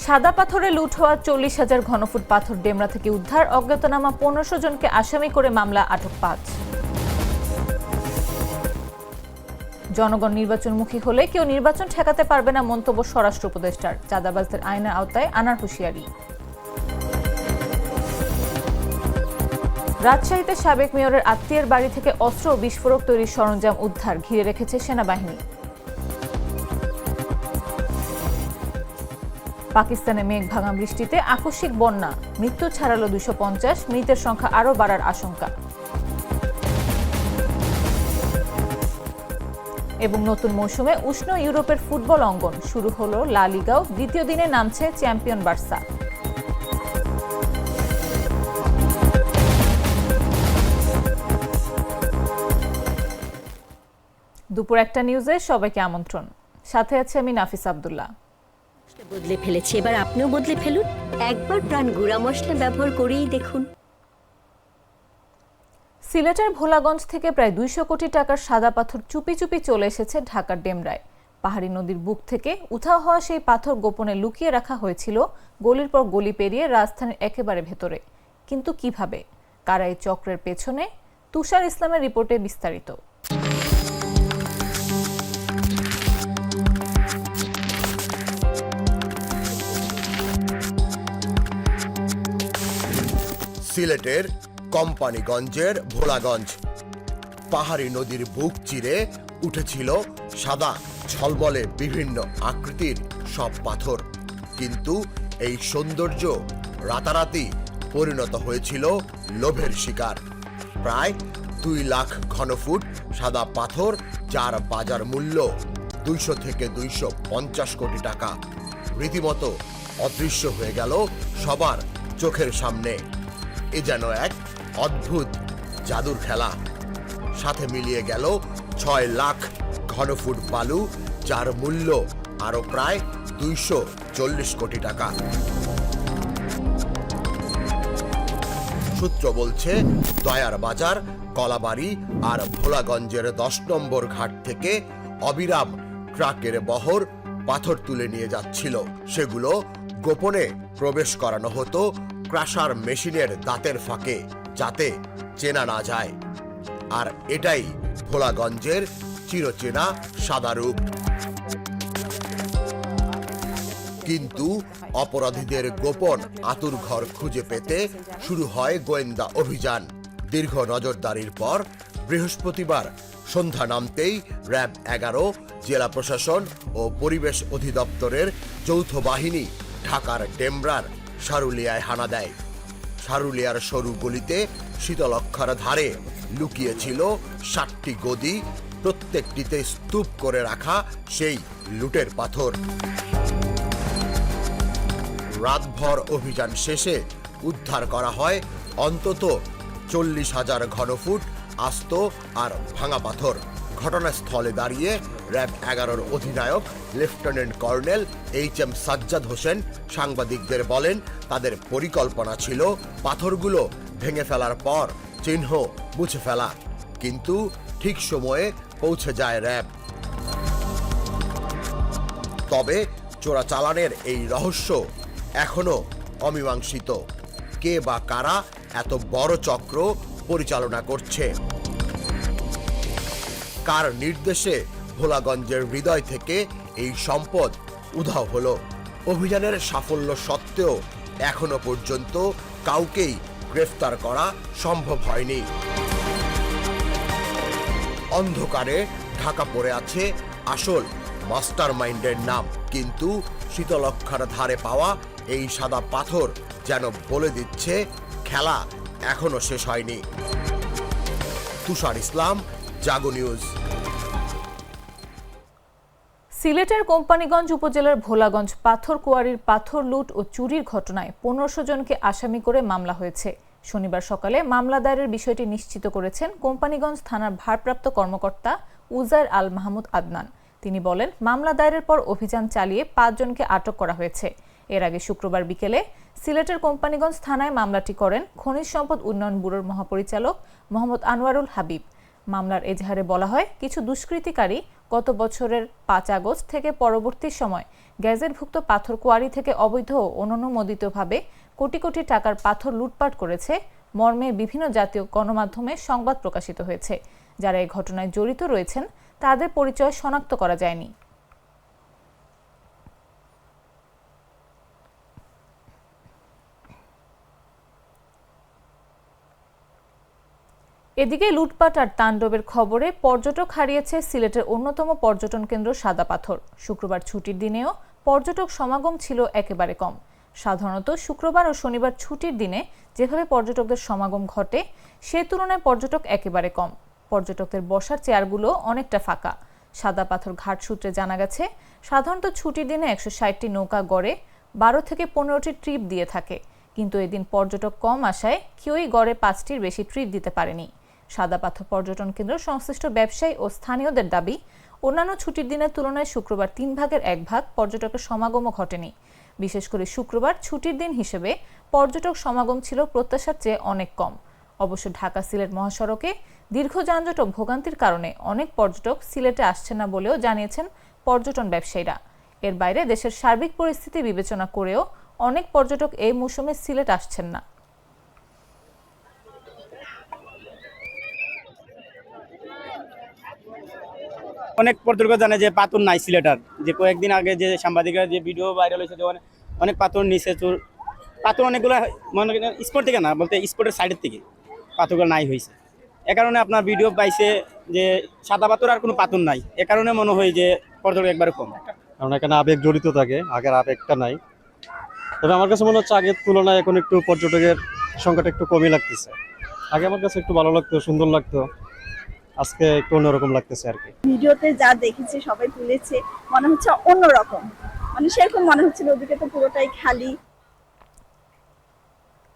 সাদা পাথরে লুট হওয়া 40,000 ঘনফুট পাথর ডেমরা থেকে উদ্ধার, অজ্ঞাতনামা 1500 জনকে আসামি করে মামলা, আটক 5। জনগণ নির্বাচনমুখী হলে কেউ নির্বাচন ঠেকাতে পারবে না মন্তব্য স্বরাষ্ট্র উপদেষ্টার, চাঁদাবাজদের আইনের আওতায় আনার হুঁশিয়ারি। রাজশাহীতে সাবেক মেয়রের আত্মীয়ের বাড়ি থেকে অস্ত্র ও বিস্ফোরক তৈরির সরঞ্জাম উদ্ধার, ঘিরে রেখেছে সেনাবাহিনী। পাকিস্তানে মেঘ ভাঙা বৃষ্টিতে আকস্মিক বন্যা, মৃত্যু ছাড়ালো 250, মৃতের সংখ্যা আরও বাড়ার আশঙ্কা। এবং নতুন মৌসুমে উষ্ণ ইউরোপের ফুটবল অঙ্গন, শুরু হলো লা লিগাও, দ্বিতীয় দিনে নামছে চ্যাম্পিয়ন বার্সা। দুপুর 1টা নিউজে সবাইকে আমন্ত্রণ, সাথে আছে আমি নাফিস আব্দুল্লাহ। বদলে ফেলেছে, এবার আপনিও বদলে ফেলুন, একবার প্রাণ গুঁড়া মশলা ব্যবহার করেই দেখুন। সিলেটের ভোলাগঞ্জ থেকে প্রায় 200 কোটি টাকার সাদা পাথর চুপি চুপি চলে এসেছে ঢাকার ডেমরায়। পাহাড়ি নদীর বুক থেকে উধাও হওয়া সেই পাথর গোপনে লুকিয়ে রাখা হয়েছিল গলির পর গলি পেরিয়ে রাজধানীর একেবারে ভেতরে। কিন্তু কিভাবে, কারা এই চক্রের পেছনে? তুষার ইসলামের রিপোর্টে বিস্তারিত। সিলেটের কোম্পানিগঞ্জের ভোলাগঞ্জ পাহাড়ি নদীর বুক চিরে উঠেছিল সাদা ঝলমলে বিভিন্ন আকৃতির সব পাথর, কিন্তু এই সৌন্দর্য রাতারাতি পরিণত হয়েছিল লোভের শিকার। প্রায় 2 লাখ ঘনফুট সাদা পাথর, যার বাজার মূল্য 200 থেকে 250 কোটি টাকা, রীতিমতো অদৃশ্য হয়ে গেল সবার চোখের সামনে। এ যেন এক অদ্ভুত জাদুর খেলা। সাথে মিলিয়ে গেল 6 লাখ ঘনফুট বালু, যার মূল্য আরো প্রায় 240 কোটি টাকা। সূত্র বলছে, দয়ার বাজার, কলাবাড়ি আর ভোলাগঞ্জের 10 নম্বর ঘাট থেকে অবিরাম ট্রাকের বহর পাথর তুলে নিয়ে যাচ্ছিল। সেগুলো গোপনে প্রবেশ করানো হতো ক্রাশার মেশিনের দাঁতের ফাঁকে, যাতে চেনা না যায়। আর এটাই ভোলাগঞ্জের চিরচেনা সাদা রূপ। কিন্তু অপরাধীদের গোপন আতুরঘর খুঁজে পেতে শুরু হয় গোয়েন্দা অভিযান। দীর্ঘ নজরদারির পর বৃহস্পতিবার সন্ধ্যা নামতেই র্যাব 11, জেলা প্রশাসন ও পরিবেশ অধিদপ্তরের যৌথ বাহিনী ঢাকার ডেমরার সারুলিয়ায় হানা দেয়। সারুলিয়ার সরু গলিতে শীতলক্ষার ধারে লুকিয়েছিল 7টি গদি, প্রত্যেকটিতে স্তূপ করে রাখা সেই লুটের পাথর। রাতভর অভিযান শেষে উদ্ধার করা হয় অন্তত 40,000 ঘনফুট আস্ত আর ভাঙা পাথর। ঘটনাস্থলে দাঁড়িয়ে র্যাব 11-র অধিনায়ক lieutenant colonel HM Sajjad Hossain সাংবাদিকদের বলেন, তাদের পরিকল্পনা ছিল পাথরগুলো ভেঙে ফেলার পর চিহ্ন মুছে ফেলা, কিন্তু ঠিক সময়ে পৌঁছে যায় র্যাব। তবে চোরাচালানের এই রহস্য এখনো অমীমাংসিত। কে বা কারা এত বড় চক্র পরিচালনা করছে? কার নির্দেশে ভোলাগঞ্জের হৃদয় থেকে এই সম্পদ উধাও হলো? অভিযানের সাফল্য সত্ত্বেও এখনো পর্যন্ত কাউকেই গ্রেফতার করা সম্ভব হয়নি। অন্ধকারে ঢাকা পড়ে আছে আসল মাস্টার মাইন্ডের নাম, কিন্তু শীতলক্ষার ধারে পাওয়া এই সাদা পাথর যেন বলে দিচ্ছে খেলা এখনো শেষ হয়নি। তুষার ইসলাম, জাগো নিউজ। সিলেটের কোম্পানিগঞ্জ উপজেলার ভোলাগঞ্জ পাথর কোয়ারির পাথর লুট ও চুরির ঘটনায় 1500 জনকে আসামি করে মামলা হয়েছে। শনিবার সকালে মামলা দায়েরের বিষয়টি নিশ্চিত করেছেন কোম্পানিগঞ্জ থানার ভারপ্রাপ্ত কর্মকর্তা উজায়ের আল মাহমুদ আদনান। তিনি বলেন, মামলা দায়েরের পর অভিযান চালিয়ে 5 জনকে আটক করা হয়েছে। এর আগে শুক্রবার বিকেলে সিলেটের কোম্পানিগঞ্জ থানায় মামলাটি করেন খনিজ সম্পদ উন্নয়ন ব্যুরোর মহাপরিচালক মোহাম্মদ আনোয়ারুল হাবিব। মামলার এজাহারে বলা হয়, কিছু দুষ্কৃতিকারী গত বছরের 5 আগস্ট থেকে পরবর্তী সময় গ্যাজেটভুক্ত পাথর কোয়ারি থেকে অবৈধ ও অননুমোদিতভাবে কোটি কোটি টাকার পাথর লুটপাট করেছে মর্মে বিভিন্ন জাতীয় গণমাধ্যমে সংবাদ প্রকাশিত হয়েছে। যারা এই ঘটনায় জড়িত রয়েছেন তাদের পরিচয় শনাক্ত করা যায়নি। এদিকে লুটপাট আর তাণ্ডবের খবরে পর্যটক হারিয়েছে সিলেটের অন্যতম পর্যটন কেন্দ্র সাদা পাথর। শুক্রবার ছুটির দিনেও পর্যটক সমাগম ছিল একেবারে কম। সাধারণত শুক্রবার ও শনিবার ছুটির দিনে যেভাবে পর্যটকদের সমাগম ঘটে সে তুলনায় পর্যটক একেবারে কম। পর্যটকদের বসার চেয়ারগুলো অনেকটা ফাঁকা। সাদা পাথর ঘাট সূত্রে জানা গেছে, সাধারণত ছুটির দিনে 160টি নৌকা গড়ে 12 থেকে 15টি ট্রিপ দিয়ে থাকে, কিন্তু এদিন পর্যটক কম আসায় কেউই গড়ে 5টির বেশি ট্রিপ দিতে পারেনি। সাদা পাথর পর্যটন কেন্দ্র সংশ্লিষ্ট ব্যবসায়ী ও স্থানীয়দের দাবি, অন্যান্য ছুটির দিনের তুলনায় শুক্রবার 3 ভাগের 1 ভাগ পর্যটকের সমাগমও ঘটেনি। বিশেষ করে শুক্রবার ছুটির দিন হিসেবে পর্যটক সমাগম ছিল প্রত্যাশার চেয়ে অনেক কম। অবশ্য ঢাকা সিলেট মহাসড়কে দীর্ঘ যানজট ও ভোগান্তির কারণে অনেক পর্যটক সিলেটে আসছে না বলেও জানিয়েছেন পর্যটন ব্যবসায়ীরা। এর বাইরে দেশের সার্বিক পরিস্থিতি বিবেচনা করেও অনেক পর্যটক এই মৌসুমে সিলেট আসছেন না। অনেক পর্যটক জানে যে পাথর নাই সিলেটার, যে কয়েকদিন আগে যে সাংবাদিকরা যে ভিডিও ভাইরাল হয়েছে, অনেক পাথর নিচে পাথর অনেকগুলো মনে করেন স্পট থেকে না বলতে স্পটের সাইডের থেকে পাথরগুলো নাই হয়েছে। এ কারণে আপনার ভিডিও পাইছে যে সাদা পাথর আর কোনো পাথর নাই, এ কারণে মনে হয় যে পর্যটক একবারে কম, কারণ এখানে আবেগ জড়িত থাকে, আগের আবেগটা নাই। তবে আমার কাছে মনে হচ্ছে আগের তুলনায় এখন একটু পর্যটকের সংখ্যাটা একটু কমই লাগতেছে। আগে আমার কাছে একটু ভালো লাগতো, সুন্দর লাগতো, আজকে একটু অন্যরকম লাগতেছে আর কি। ভিডিওতে যা দেখেছি সবাই তুলেছে, মনে হচ্ছে অন্যরকম, মানে সেরকম মনে হচ্ছিল ওদিকে তো পুরোটাই খালি।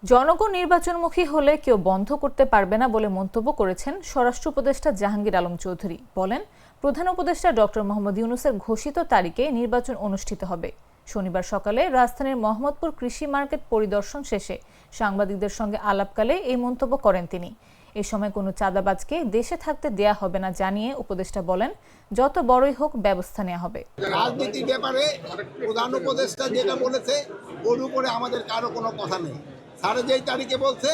জনগণ নির্বাচনমুখী হলে কেউ বন্ধ করতে পারবে না বলে মন্তব্য করেছেন স্বরাষ্ট্র উপদেষ্টা জাহাঙ্গীর আলম চৌধুরী। বলেন, প্রধান উপদেষ্টা ডক্টর মোহাম্মদ ইউনূসের ঘোষিত তারিখে নির্বাচন অনুষ্ঠিত হবে। শনিবার সকালে রাজধানীর মোহাম্মদপুর কৃষি মার্কেট পরিদর্শন শেষে সাংবাদিকদের সঙ্গে আলাপকালে এই মন্তব্য করেন তিনি। এ সময় কোনো চাঁদাবাজকে দেশে থাকতে দেয়া হবে না জানিয়ে উপদেষ্টা বলেন, যত বড়ই হোক ব্যবস্থা নেওয়া হবে। রাজনীতির ব্যাপারে প্রধান উপদেষ্টা যেটা বলেছে ওর উপরে আমাদের কারো কোনো কথা নেই। স্যারে যেই তারিখে বলছে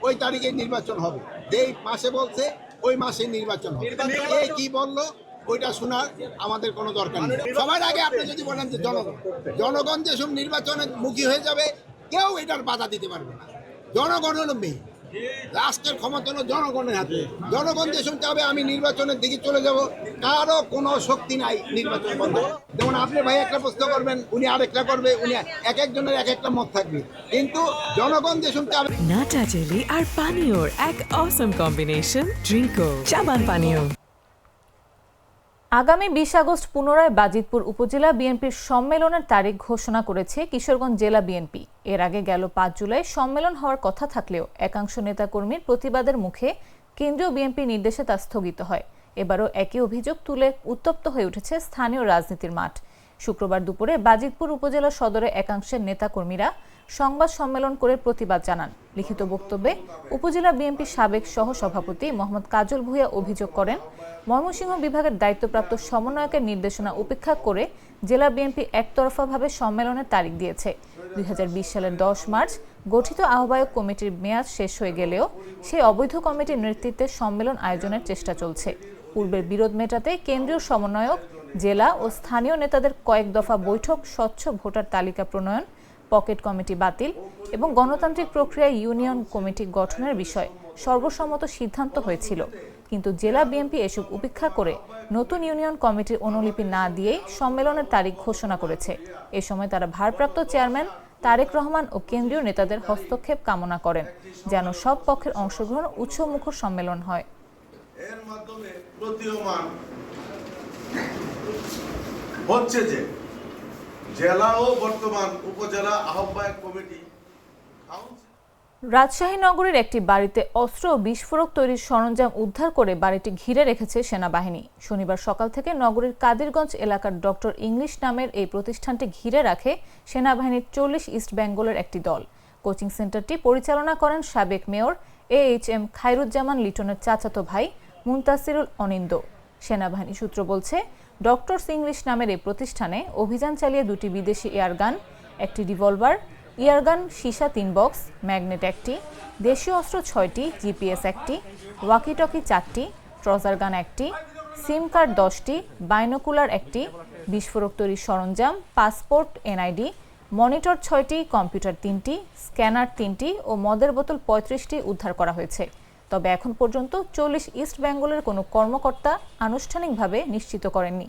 ওই তারিখে নির্বাচন হবে, যেই মাসে বলছে ওই মাসে নির্বাচন হবে। কে কি বললো ওইটা শোনার আমাদের কোনো দরকার নেই। সবার আগে আপনি যদি বলেন যে জনগণ যেসব নির্বাচনের মুখী হয়ে যাবে কেউ এটার বাধা দিতে পারবে না। জনগণ হলো মেয়ে, রাষ্ট্রের ক্ষমতা হলো জনগণের হাতে। জনগণ যেসব চাবে আমি নির্বাচনের দিকে চলে যাব, কারো কোনো শক্তি নাই নির্বাচন বন্ধ। যেমন আপনি ভাই একটা প্রশ্ন করবেন, উনি আরেকটা করবে, উনি এক একজনের এক একটা মত থাকবে, কিন্তু জনগণ যেসব চাবে। নাটা জেলি আর পানীয়র এক অসম কম্বিনেশন, ড্রিঙ্কো চাবান পানীয়। আগামী 20 আগস্ট পুনরায় বাজিতপুর উপজেলা বিএনপির সম্মেলনের তারিখ ঘোষণা করেছে কিশোরগঞ্জ জেলা বিএনপি। এর আগে গেল 5 জুলাই সম্মেলন হওয়ার কথা থাকলেও একাংশ নেতাকর্মীর প্রতিবাদের মুখে কেন্দ্রীয় বিএনপির নির্দেশে তা স্থগিত হয়। এবারও একই অভিযোগ তুলে উত্তপ্ত হয়ে উঠেছে স্থানীয় রাজনীতির মাঠ। শুক্রবার দুপুরে বাজিতপুর উপজেলা সদরে একাংশের নেতাকর্মীরা সংবাদ সম্মেলন করে প্রতিবাদ জানান। লিখিত বক্তব্যে উপজেলা বিএনপির সাবেক সহ সভাপতি মোহাম্মদ কাজল ভূঁইয়া অভিযোগ করেন, ময়মনসিংহ বিভাগের দায়িত্বপ্রাপ্ত সমন্বয়কের নির্দেশনা উপেক্ষা করে জেলা বিএনপি একতরফাভাবে সম্মেলনের তারিখ দিয়েছে। 2020 সালের 10 মার্চ গঠিত আহ্বায়ক কমিটির মেয়াদ শেষ হয়ে গেলেও সেই অবৈধ কমিটির নেতৃত্বে সম্মেলন আয়োজনের চেষ্টা চলছে। পূর্বের বিরোধ মেটাতে কেন্দ্রীয় সমন্বয়ক, জেলা ও স্থানীয় নেতাদের কয়েক দফা বৈঠক, স্বচ্ছ ভোটার তালিকা প্রণয়ন, পকেট কমিটি বাতিল এবং গণতান্ত্রিক প্রক্রিয়ায় ইউনিয়ন কমিটি গঠনের বিষয়ে সর্বসম্মত সিদ্ধান্ত হয়েছিল। কিন্তু জেলা বিএনপি এসব উপেক্ষা করে নতুন ইউনিয়ন কমিটির অনুলিপি না দিয়ে সম্মেলনের তারিখ ঘোষণা করেছে। এ সময় তারা ভারপ্রাপ্ত চেয়ারম্যান তারেক রহমান ও কেন্দ্রীয় নেতাদের হস্তক্ষেপ কামনা করেন, যেন সব পক্ষের অংশগ্রহণ উৎসবমুখর সম্মেলন হয়। এর মাধ্যমে প্রতীয়মান হচ্ছে যে জেলা ও বর্তমান উপজেলা আহ্বায়ক কমিটি। রাজশাহী নগরীর একটি বাড়িতে অস্ত্র ও বিস্ফোরক তৈরির সরঞ্জাম উদ্ধার করে বাড়িটি ঘিরে রেখেছে সেনাবাহিনী। শনিবার সকাল থেকে নগরীর কাদিরগঞ্জ এলাকার ডক্টর ইংলিশ নামের এই প্রতিষ্ঠানটি ঘিরে রাখে সেনাবাহিনীর 40 ইস্ট বেঙ্গলের একটি দল। কোচিং সেন্টারটি পরিচালনা করেন সাবেক মেয়র AHM খায়রুজ্জামান লিটনের চাচাতো ভাই মুনতাসিরুল অনিন্দ। সেনাবাহিনী সূত্র বলছে, ডক্টরস ইংলিশ নামের এই প্রতিষ্ঠানে অভিযান চালিয়ে 2টি বিদেশি এয়ারগান, একটি রিভলভার, ইয়ারগান সীসা 3 বক্স, ম্যাগনেট 1টি, দেশীয় অস্ত্র 6টি, জিপিএস 1টি, ওয়াকিটকি 4টি, ট্রজার গান 1টি, সিম কার্ড 10টি, বাইনোকুলার 1টি, বিস্ফোরক তৈরির সরঞ্জাম, পাসপোর্ট, এনআইডি, মনিটর 6টি, কম্পিউটার 3টি, স্ক্যানার 3টি ও মদের বোতল 35টি উদ্ধার করা হয়েছে। তবে এখন পর্যন্ত 40 ইস্ট বেঙ্গলের কোনো কর্মকর্তা আনুষ্ঠানিকভাবে নিশ্চিত করেননি।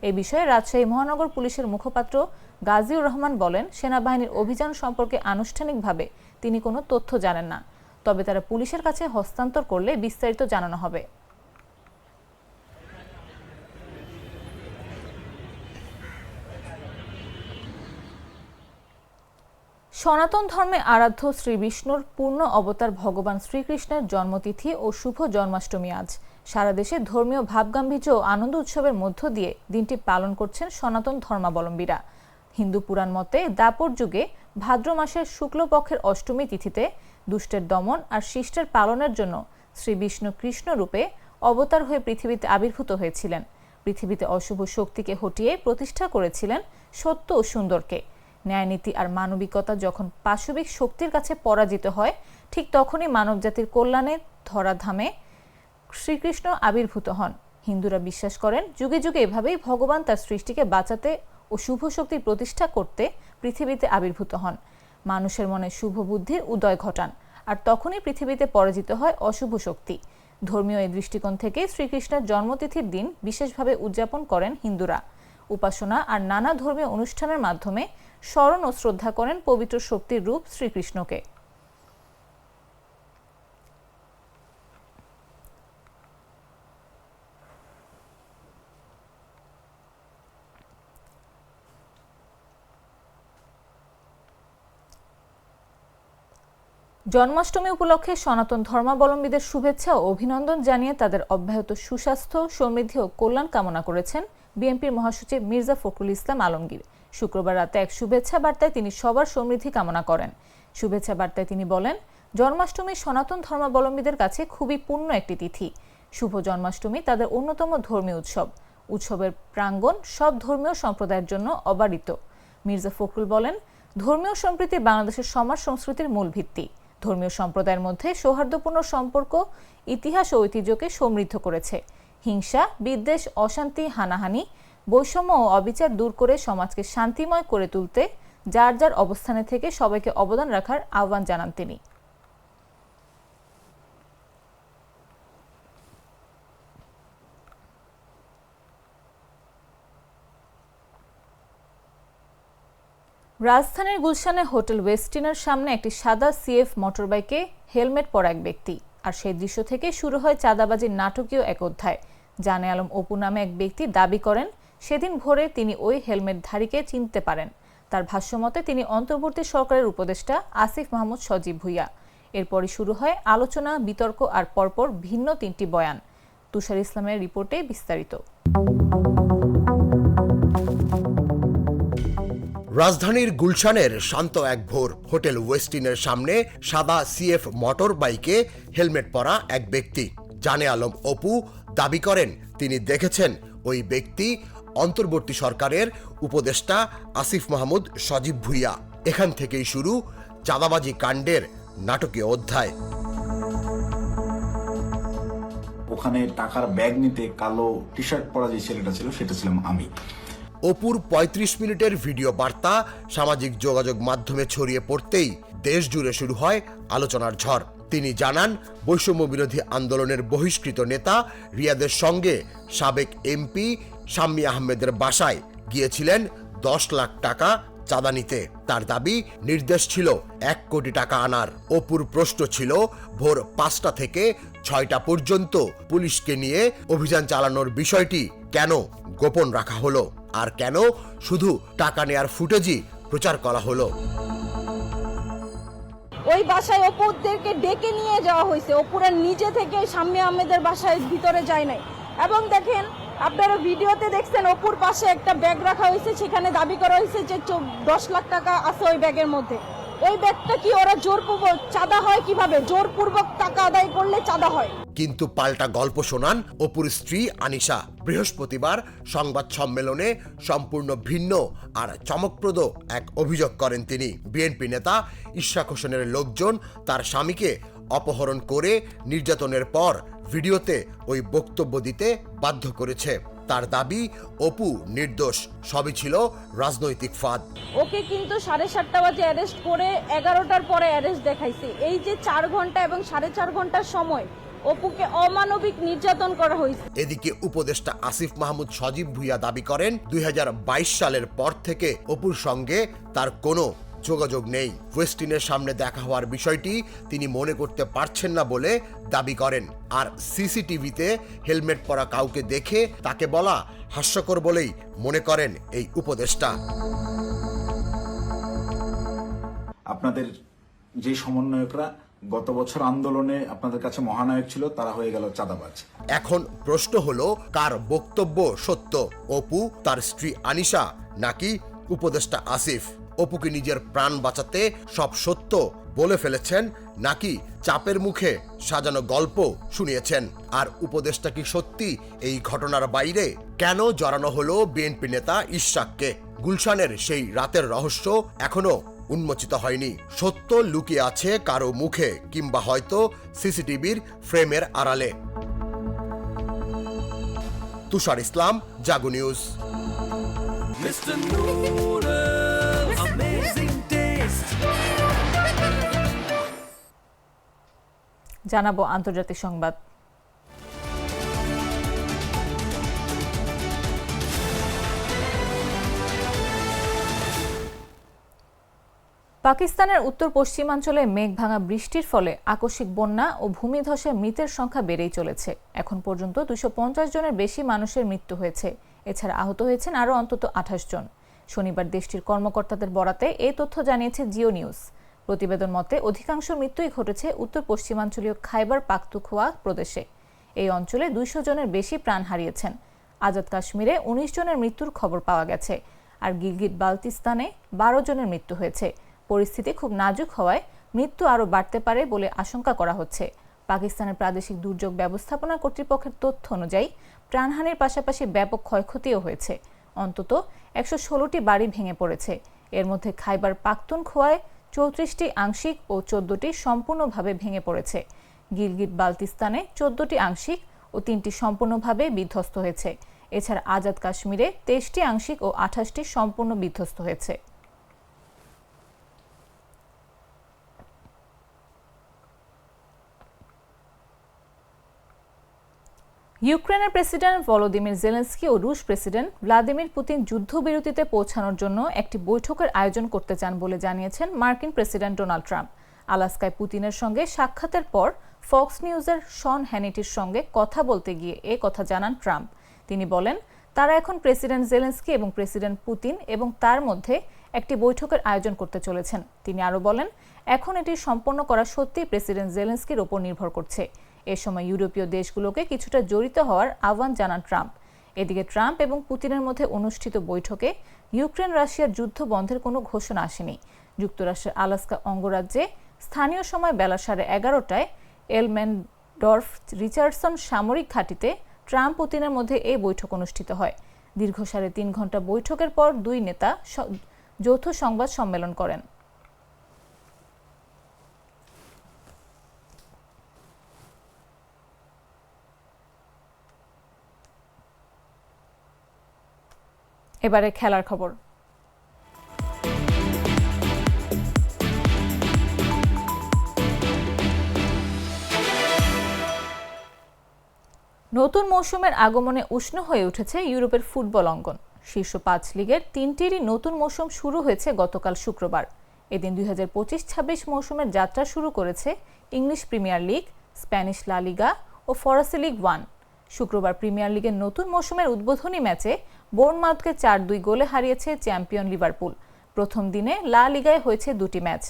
এই বিষয়ে রাজশাহী মহানগর পুলিশের মুখপাত্র গাজীউর রহমান বলেন, সেনাবাহিনীর অভিযান সম্পর্কে আনুষ্ঠানিকভাবে তিনি কোনো তথ্য জানেন না, তবে তারা পুলিশের কাছে হস্তান্তর করলে বিস্তারিত জানানো হবে। সনাতন ধর্মে আরাধ্য শ্রী বিষ্ণুর পূর্ণ অবতার ভগবান শ্রীকৃষ্ণের জন্মতিথি ও শুভ জন্মাষ্টমী আজ। সারা দেশে ধর্মীয় ভাবগাম্ভীর্য ও আনন্দ উৎসবের মধ্য দিয়ে দিনটি পালন করছেন সনাতন ধর্মাবলম্বীরা। হিন্দু পুরাণ মতে দাপর যুগে ভাদ্র মাসের শুক্লপক্ষের অষ্টমী তিথিতে দুষ্টের দমন আর শিষ্টের পালনের জন্য শ্রী বিষ্ণু কৃষ্ণ রূপে অবতার হয়ে পৃথিবীতে আবির্ভূত হয়েছিলেন। পৃথিবীতে অশুভ শক্তিকে হটিয়ে প্রতিষ্ঠা করেছিলেন সত্য ও সুন্দরকে। ন্যায়নীতি আর মানবিকতা যখন পাশবিক শক্তির কাছে পরাজিত হয়, ঠিক তখনই মানবজাতির কল্যাণে ধরাধামে শ্রীকৃষ্ণ আবির্ভূত হন। হিন্দুরা বিশ্বাস করেন, যুগে যুগে এভাবেই ভগবান তার সৃষ্টিকে বাঁচাতে ও শুভ শক্তির প্রতিষ্ঠা করতে পৃথিবীতে আবির্ভূত হন। মানুষের মনে শুভ বুদ্ধির উদয় ঘটান, আর তখনই পৃথিবীতে পরাজিত হয় অশুভ শক্তি। ধর্মীয় এই দৃষ্টিকোণ থেকে শ্রীকৃষ্ণের জন্মতিথির দিন বিশেষভাবে উদযাপন করেন হিন্দুরা। উপাসনা আর নানা ধর্মীয় অনুষ্ঠানের মাধ্যমে স্মরণ ও শ্রদ্ধা করেন পবিত্র শক্তির রূপ শ্রীকৃষ্ণকে। জন্মাষ্টমী উপলক্ষে সনাতন ধর্মাবলম্বীদের শুভেচ্ছা ও অভিনন্দন জানিয়ে তাদের অব্যাহত সুস্বাস্থ্য, সমৃদ্ধি ও কল্যাণ কামনা করেছেন বিএনপির মহাসচিব মির্জা ফখরুল ইসলাম আলমগীর। শুক্রবার রাতে এক শুভেচ্ছা বার্তায় তিনি সবার সমৃদ্ধি কামনা করেন। শুভেচ্ছা বার্তায় তিনি বলেন, জন্মাষ্টমী সনাতন ধর্মাবলম্বীদের কাছে খুবই পূর্ণ একটি তিথি। শুভ জন্মাষ্টমী তাদের অন্যতম ধর্মীয় উৎসব। উৎসবের প্রাঙ্গণ সব ধর্মীয় সম্প্রদায়ের জন্য অবারিত। মির্জা ফখরুল বলেন, ধর্মীয় সম্প্রীতি বাংলাদেশের সমাজ সংস্কৃতির মূল ভিত্তি। ধর্মীয় সম্প্রদায়ের মধ্যে সৌহার্দ্যপূর্ণ সম্পর্ক ইতিহাস ও ঐতিহ্যকে সমৃদ্ধ করেছে। হিংসা, বিদ্বেষ, অশান্তি, হানাহানি, বৈষম্য ও অবিচার দূর করে সমাজকে শান্তিময় করে তুলতে যার যার অবস্থানে থেকে সবাইকে অবদান রাখার আহ্বান জানান তিনি। রাজধানীর গুলশানে হোটেল ওয়েস্টিনের সামনে একটি সাদা সিএফ মোটরবাইকে হেলমেট পরা এক ব্যক্তি, আর সেই দৃশ্য থেকে শুরু হয় চাঁদাবাজির নাটকীয় এক অধ্যায়। জানে আলম অপু নামে এক ব্যক্তি দাবি করেন, সেদিন ভোরে তিনি ওই হেলমেটধারীকে চিনতে পারেন। তার ভাষ্যমতে তিনি অন্তর্বর্তী সরকারের উপদেষ্টা আসিফ মাহমুদ সজীব ভুইয়া। এরপরই শুরু হয় আলোচনা, বিতর্ক আর পরপর ভিন্ন 3টি বয়ান। তুষার ইসলামের রিপোর্টে বিস্তারিত। রাজধানীর গুলশানের শান্ত এক ভোর, হোটেল ওয়েস্টিনের সামনে সাদা সিএফ মোটর বাইকে হেলমেট পরা এক ব্যক্তি। জানে আলম অপু দাবি করেন, তিনি দেখেছেন ওই ব্যক্তি অন্তর্বর্তী সরকারের উপদেষ্টা আসিফ মাহমুদ সজীব ভুইয়া। এখান থেকেই শুরু চাঁদাবাজি কাণ্ডের নাটকীয় অধ্যায়। ওখানে টাকার ব্যাগ নিতে কালো টি শার্ট পরা যে ছেলেটা ছিল সেটা ছিলাম আমি। অপুর 35 মিনিটের ভিডিও বার্তা সামাজিক যোগাযোগ মাধ্যমে ছড়িয়ে পড়তেই দেশ জুড়ে শুরু হয় আলোচনার ঝড়। তিনি জানান, বৈষম্য বিরোধী আন্দোলনের বহিষ্কৃত নেতা রিয়াদের সঙ্গে সাবেক এমপি শাম্মী আহমেদের বাসায় গিয়েছিলেন 10 লাখ টাকা চাঁদা নিতে। তার দাবি, নির্দেশ ছিল 1 কোটি টাকা আনার। অপুর প্রশ্ন ছিল, ভোর 5টা থেকে 6টা পর্যন্ত পুলিশকে নিয়ে অভিযান চালানোর বিষয়টি কেন গোপন রাখা হলো, আর কেন শুধু টাকা নেয়ার ফুটেজই প্রচার করা হলো। ওই বাসায় অপুদেরকে ডেকে নিয়ে যাওয়া হয়েছে, অপুরা নিজে থেকে শাম্মী আহমেদের বাসায় ভিতরে যায় নাই। এবং দেখেন, আপনারা ভিডিওতে দেখছেন অপুর পাশে একটা ব্যাগ রাখা হয়েছে, সেখানে দাবি করা হয়েছে যে 10 লাখ টাকা আছে ওই ব্যাগের মধ্যে। ওই ব্যাগটা কি ওরা জোরপূর্বক চাঁদা হয় কিভাবে? জোরপূর্বক টাকা আদায় করলে চাঁদা হয়। কিন্তু পাল্টা গল্প শোনান অপুর স্ত্রী আনিশা। বৃহস্পতিবার সংবাদ সম্মেলনে সম্পূর্ণ ভিন্ন আর চমকপ্রদ এক অভিযোগ করেন তিনি। বিএনপি নেতা ইশরাক হোসেনের লোকজন তার স্বামীকে অপহরণ করে নির্যাতনের পর ভিডিওতে ওই বক্তব্য দিতে বাধ্য করেছে। তার দাবি অপু নির্দোষ, সবই ছিল রাজনৈতিক ফাঁদ। ওকে কিন্তু 7:30 বাজে অ্যারেস্ট করে 11টার পরে অ্যারেস্ট দেখাইছে। এই যে 4 ঘন্টা এবং 4.5 ঘন্টার সময় অপুকে অমানবিক নির্যাতন করা হয়েছে। এদিকে উপদেষ্টা আসিফ মাহমুদ সজীব ভুইয়া দাবি করেন 2022 সালের পর থেকে অপুর সঙ্গে তার কোনো যোগাযোগ নেই। ওয়েস্টিনের সামনে দেখা হওয়ার বিষয়টি তিনি মনে করতে পারছেন না বলে দাবি করেন। আর সিসিটিভিতে হেলমেট পরা কাউকে দেখে তাকে বলা হাস্যকর বলেই মনে করেন এই উপদেষ্টা। আপনাদের যে সমন্বয়করা গত বছর আন্দোলনে আপনাদের কাছে মহানায়ক ছিল, তারা হয়ে গেল চাঁদাবাজ। এখন প্রশ্ন হলো, কার বক্তব্য সত্য, অপু, তার স্ত্রী আনিশা, নাকি উপদেষ্টা আসিফ? অপুকে নিজের প্রাণ বাঁচাতে সব সত্য বলে ফেলেছেন, নাকি চাপের মুখে সাজানো গল্প শুনিয়েছেন? আর উপদেষ্টা কি সত্যি এই ঘটনার বাইরে? কেন জড়ানো হলো বিএনপি নেতা ইশরাককে? গুলশানের সেই রাতের রহস্য এখনো উন্মোচিত হয়নি। সত্য লুকিয়ে আছে কারো মুখে, কিংবা হয়তো সিসিটিভির ফ্রেমের আড়ালে। তুষার ইসলাম, জাগো নিউজ। জানাবো আন্তর্জাতিক সংবাদ। পাকিস্তানের উত্তর পশ্চিমাঞ্চলে মেঘ ভাঙা বৃষ্টির ফলে আকস্মিক বন্যা ও ভূমিধসে মৃতের সংখ্যা বেড়েই চলেছে। এখন পর্যন্ত 250 জনের বেশি মানুষের মৃত্যু হয়েছে। এছাড়া আহত হয়েছেন আরও অন্তত 28 জন। শনিবার দেশটির কর্মকর্তাদের বরাতে এই তথ্য জানিয়েছে জিও নিউজ। প্রতিবেদন মতে অধিকাংশ মৃত্যুই ঘটেছে উত্তর পশ্চিমাঞ্চলীয় খাইবার পাখতুনখোয়া প্রদেশে। এই অঞ্চলে 200 জনের বেশি প্রাণ হারিয়েছেন। আজাদ কাশ্মীরে 19 জনের মৃত্যুর খবর পাওয়া গেছে, আর গিলগিট বালতিস্তানে 12 জনের মৃত্যু হয়েছে। পরিস্থিতি খুব নাজুক হওয়ায় মৃত্যু আরও বাড়তে পারে বলে আশঙ্কা করা হচ্ছে। পাকিস্তানের প্রাদেশিক দুর্যোগ ব্যবস্থাপনা কর্তৃপক্ষের তথ্য অনুযায়ী প্রাণহানির পাশাপাশি ব্যাপক ক্ষয়ক্ষতিও হয়েছে। অন্তত 116টি বাড়ি ভেঙে পড়েছে। এর মধ্যে খাইবার পাখতুনখোয়ায় 34টি আংশিক ও 14টি সম্পূর্ণভাবে ভেঙে পড়েছে। গিলগিট বালতিস্তানে 14টি আংশিক ও 3টি সম্পূর্ণভাবে বিধ্বস্ত হয়েছে। এছাড়া আজাদ কাশ্মীরে 23টি আংশিক ও 28টি সম্পূর্ণ বিধ্বস্ত হয়েছে। ইউক্রেনের প্রেসিডেন্ট ভলোদিমির জেলেনস্কি ও রুশ প্রেসিডেন্ট ভ্লাদিমির পুতিন যুদ্ধবিরতিতে পৌঁছানোর জন্য একটি বৈঠকের আয়োজন করতে চান বলে জানিয়েছেন মার্কিন প্রেসিডেন্ট ডোনাল্ড ট্রাম্প। আলাস্কায় পুতিনের সঙ্গে সাক্ষাতের পর ফক্স নিউজের শন হ্যানিটির সঙ্গে কথা বলতে গিয়ে এ কথা জানান ট্রাম্প। তিনি বলেন, তারা এখন প্রেসিডেন্ট জেলেনস্কি এবং প্রেসিডেন্ট পুতিন এবং তার মধ্যে একটি বৈঠকের আয়োজন করতে চলেছেন। তিনি আরও বলেন, এখন এটি সম্পন্ন করা সত্যি প্রেসিডেন্ট জেলেনস্কির ওপর নির্ভর করছে। এ সময় ইউরোপীয় দেশগুলোকে কিছুটা জড়িত হওয়ার আহ্বান জানান ট্রাম্প। এদিকে ট্রাম্প এবং পুতিনের মধ্যে অনুষ্ঠিত বৈঠকে ইউক্রেন রাশিয়ার যুদ্ধ বন্ধের কোনো ঘোষণা আসেনি। যুক্তরাষ্ট্রের আলাস্কা অঙ্গরাজ্যে স্থানীয় সময় বেলা 11:30টায় এলমেনডর্ফ রিচার্ডসন সামরিক ঘাঁটিতে ট্রাম্প পুতিনের মধ্যে এই বৈঠক অনুষ্ঠিত হয়। দীর্ঘ 3.5 ঘন্টা বৈঠকের পর দুই নেতা যৌথ সংবাদ সম্মেলন করেন। এবারে খেলার খবর। নতুন মৌসুমের আগমনে উষ্ণ হয়ে উঠেছে ইউরোপের ফুটবল অঙ্গন। শীর্ষ 5 লিগের 3টিরই নতুন মৌসুম শুরু হয়েছে গতকাল শুক্রবার। এদিন 2025-26 মৌসুমের যাত্রা শুরু করেছে ইংলিশ প্রিমিয়ার লিগ, স্প্যানিশ লা লিগা ও ফরাসি লিগ 1। শুক্রবার প্রিমিয়ার লিগের নতুন মৌসুমের উদ্বোধনী ম্যাচে বোর্নমাউথকে 4-2 গোলে হারিয়েছে চ্যাম্পিয়ন লিভারপুল। প্রথম দিনে লা লিগায় হয়েছে 2টি ম্যাচ।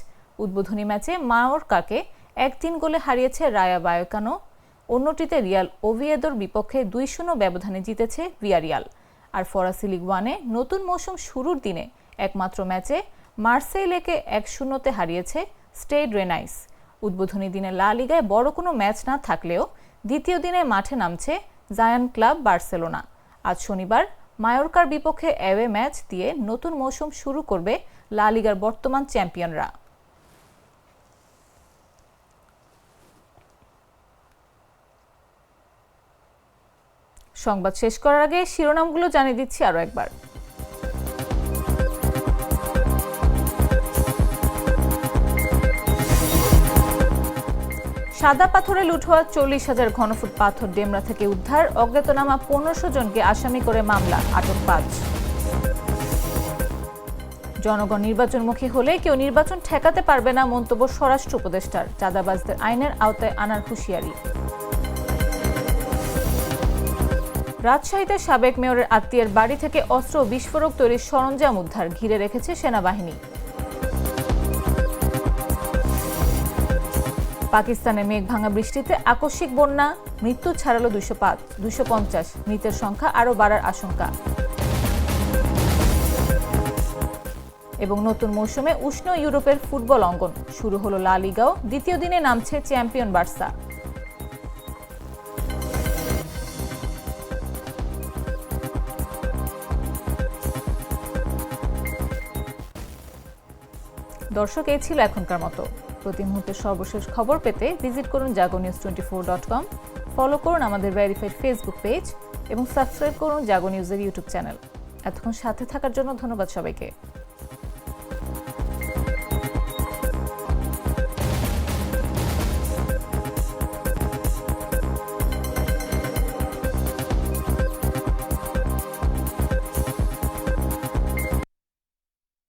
উদ্বোধনী ম্যাচে মায়োর্কাকে 1-3 গোলে হারিয়েছে রায়া ভায়েকানো। অন্যটিতে রিয়াল ওভিয়েদোর বিপক্ষে 2-0 ব্যবধানে জিতেছে ভিয়ারিয়াল। আর ফরাসি লিগ 1-এ নতুন মৌসুম শুরুর দিনে একমাত্র ম্যাচে মার্সেইলেকে 1-0 হারিয়েছে স্টেড রেনাইস। উদ্বোধনী দিনে লা লিগায় বড় কোনো ম্যাচ না থাকলেও দ্বিতীয় দিনে মাঠে নামছে জায়ান্ট ক্লাব বার্সেলোনা। আজ শনিবার মায়োর্কার বিপক্ষে অ্যাওয়ে ম্যাচ দিয়ে নতুন মৌসুম শুরু করবে লা লিগার বর্তমান চ্যাম্পিয়নরা। সংবাদ শেষ করার আগে শিরোনামগুলো জানিয়ে দিচ্ছি আরও একবার। সাদা পাথরে লুট হওয়া 40,000 ঘনফুট পাথর ডেমরা থেকে উদ্ধার, অজ্ঞাতনামা 1500 জনকে আসামি করে মামলা, আটক 5। জনগণ নির্বাচনমুখী হলে কেউ নির্বাচন ঠেকাতে পারবে না মন্তব্য স্বরাষ্ট্র উপদেষ্টার, চাঁদাবাজদের আইনের আওতায় আনার হুঁশিয়ারি। রাজশাহীতে সাবেক মেয়রের আত্মীয়ের বাড়ি থেকে অস্ত্র ও বিস্ফোরক তৈরির সরঞ্জাম উদ্ধার, ঘিরে রেখেছে সেনাবাহিনী। পাকিস্তানে মেঘ ভাঙা বৃষ্টিতে আকস্মিক বন্যা, মৃত্যু ছাড়ালো 250, মৃতের সংখ্যা আরও বাড়ার আশঙ্কা। এবং নতুন মৌসুমে উষ্ণ ইউরোপের ফুটবল অঙ্গন, শুরু হলো লা লিগাও, দ্বিতীয় দিনে নামছে চ্যাম্পিয়ন বার্সা। দর্শক, এই ছিল এখনকার মতো। প্রতি মুহূর্তের সর্বশেষ খবর পেতে ভিজিট করুন jagonews24.com, ফলো করুন আমাদের ভেরিফাইড ফেসবুক পেজ এবং সাবস্ক্রাইব করুন জাগো নিউজের ইউটিউব চ্যানেল। এতক্ষণ সাথে থাকার জন্য ধন্যবাদ সবাইকে।